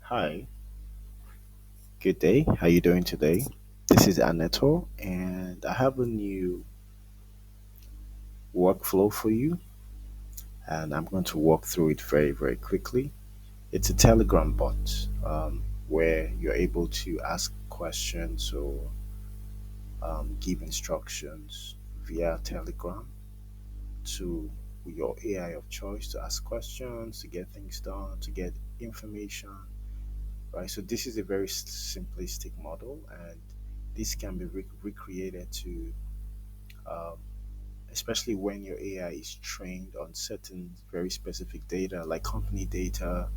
Hi, good day. How you doing today? This is Aneto, and I have a new workflow for you, and I'm going to walk through it very, very quickly. It's a Telegram bot where you're able to ask questions or give instructions via Telegram to your AI of choice to ask questions, to get things done, to get information, right? So this is a very simplistic model, and this can be recreated to, um, especially when your AI is trained on certain very specific data, like company data.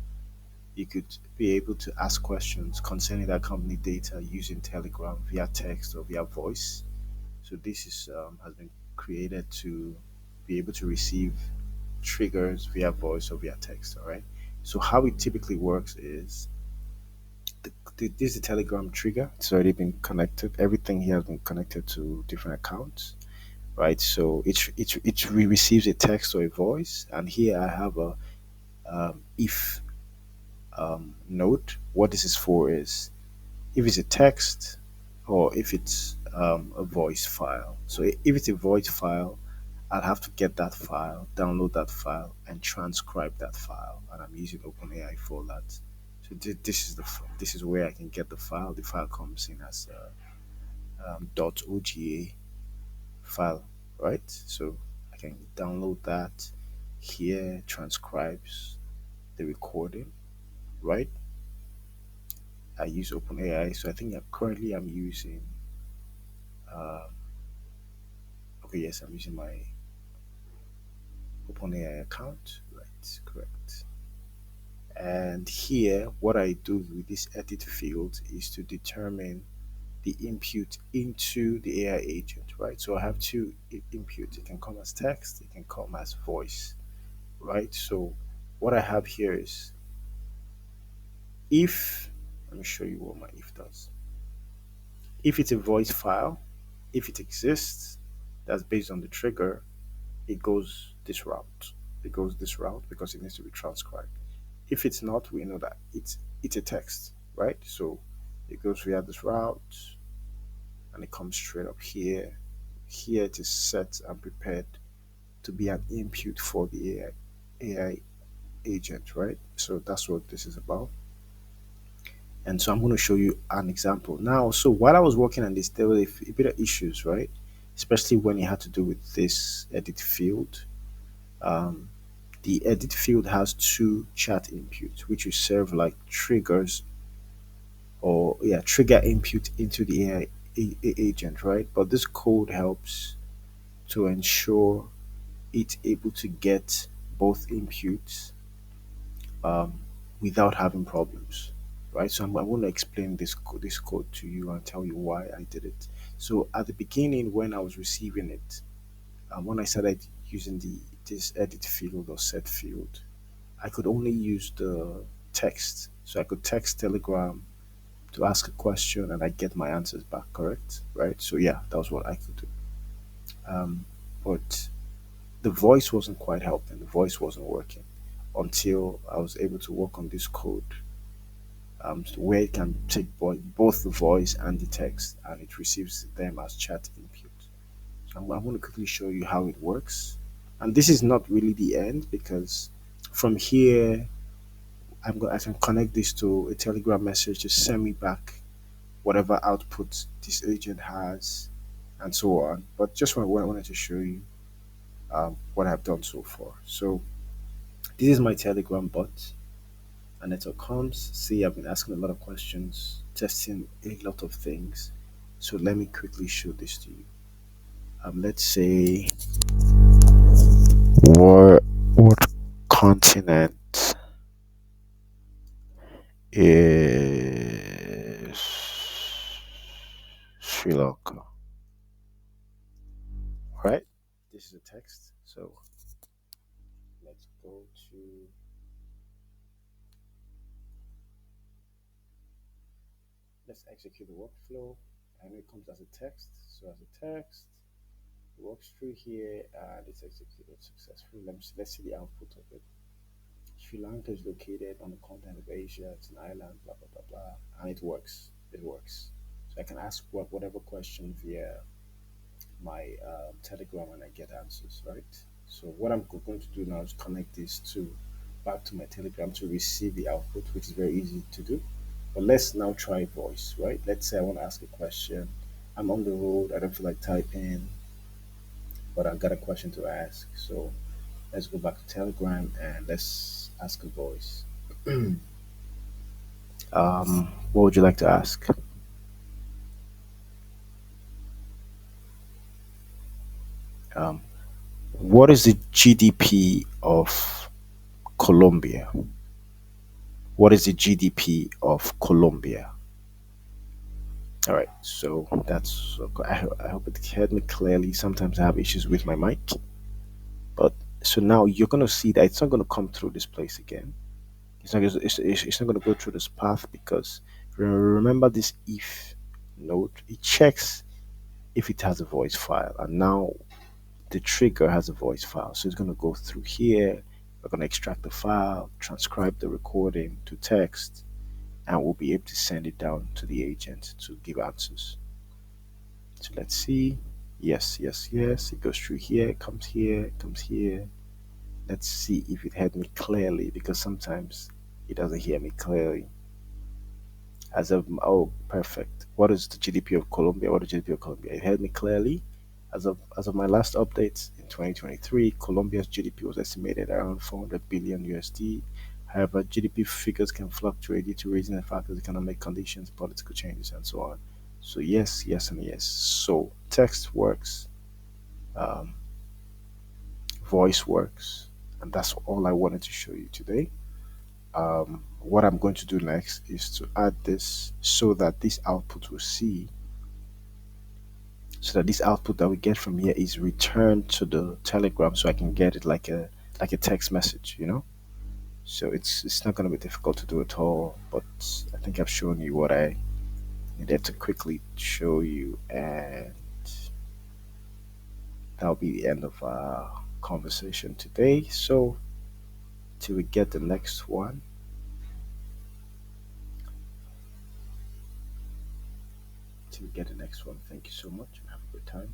You could be able to ask questions concerning that company data using Telegram via text or via voice. So this is has been created to be able to receive triggers via voice or via text. All right. So how it typically works is this is a Telegram trigger. It's already been connected. Everything here has been connected to different accounts, right? So it receives a text or a voice, and here I have a if note. What this is for is if it's a text or if it's a voice file. So if it's a voice file, I'll have to get that file, download that file, and transcribe that file. And I'm using OpenAI for that. So this is this is where I can get the file. The file comes in as a .oga file, right? So I can download that here, transcribes the recording, right? I use OpenAI, so I think currently I'm using. Um, okay, yes, I'm using my OpenAI account, right? Correct. And here, what I do with this edit field is to determine the input into the AI agent, right? So I have two inputs. It can come as text, it can come as voice, right? So what I have here is if, let me show you what my if does. If it's a voice file, if it exists, that's based on the trigger, it goes this route. It goes this route because it needs to be transcribed. If it's not, we know that it's a text, right? So it goes via this route and it comes straight up here. Here it is set and prepared to be an input for the AI agent, right? So that's what this is about. And so I'm going to show you an example now. So while I was working on this, there were a bit of issues, right? Especially when it had to do with this edit field. Um, the edit field has two chat inputs, which will serve like triggers or yeah, trigger input into the AI agent, right? But this code helps to ensure it's able to get both inputs um, without having problems, right? So I want to explain this code to you and tell you why I did it. So at the beginning, when I was receiving it, when I started using the this edit field or set field, I could only use the text. So I could text Telegram to ask a question and I get my answers back, correct? Right? So yeah, that was what I could do. But the voice wasn't quite helping. The voice wasn't working until I was able to work on this code where it can take both the voice and the text and it receives them as chat input. So I'm going to quickly show you how it works. And this is not really the end because from here I can connect this to a Telegram message to send me back whatever output this agent has and so on. But just wanted to show you what I've done so far. So this is my Telegram bot, and it comes. See, I've been asking a lot of questions, testing a lot of things. So let me quickly show this to you. Let's say what continent is Sri Lanka? Right? This is a text. So let's go to let's execute the workflow. And it comes as a text. So as a text, it walks through here and it's executed successfully. Let's see the output of it. Sri Lanka is located on the continent of Asia. It's an island, blah blah blah blah, and it works. It works. So I can ask whatever question via my Telegram and I get answers, right? So what I'm going to do now is connect these two back to my Telegram to receive the output, which is very easy to do. But let's now try voice, right? Let's say I want to ask a question. I'm on the road. I don't feel like typing, but I've got a question to ask. So let's go back to Telegram and let's ask a voice. What would you like to ask? Um, what is the GDP of Colombia? What is the GDP of Colombia? All right, so I hope it heard me clearly. Sometimes I have issues with my mic, but so now you're gonna see that it's not gonna come through this place again. It's not gonna go through this path because remember this if node. It checks if it has a voice file, and now the trigger has a voice file, so it's gonna go through here. We're gonna extract the file, transcribe the recording to text, and we'll be able to send it down to the agent to give answers. So let's see. Yes, yes, yes. It goes through here, comes here, comes here. Let's see if it heard me clearly because sometimes it doesn't hear me clearly. Oh, perfect. What is the GDP of Colombia? What is the GDP of Colombia? It heard me clearly. As of my last update in 2023, Colombia's GDP was estimated around 400 billion USD. However, GDP figures can fluctuate due to regional factors, economic conditions, political changes, and so on. So yes, yes, and yes. So text works, um, voice works, and that's all I wanted to show you today. What I'm going to do next is to add this so that this output that we get from here is returned to the Telegram, so I can get it like a text message, you know. So it's not going to be difficult to do at all. But I think I've shown you what I needed to quickly show you, and that'll be the end of our conversation today. So till we get the next one, till we get the next one, thank you so much and have a good time.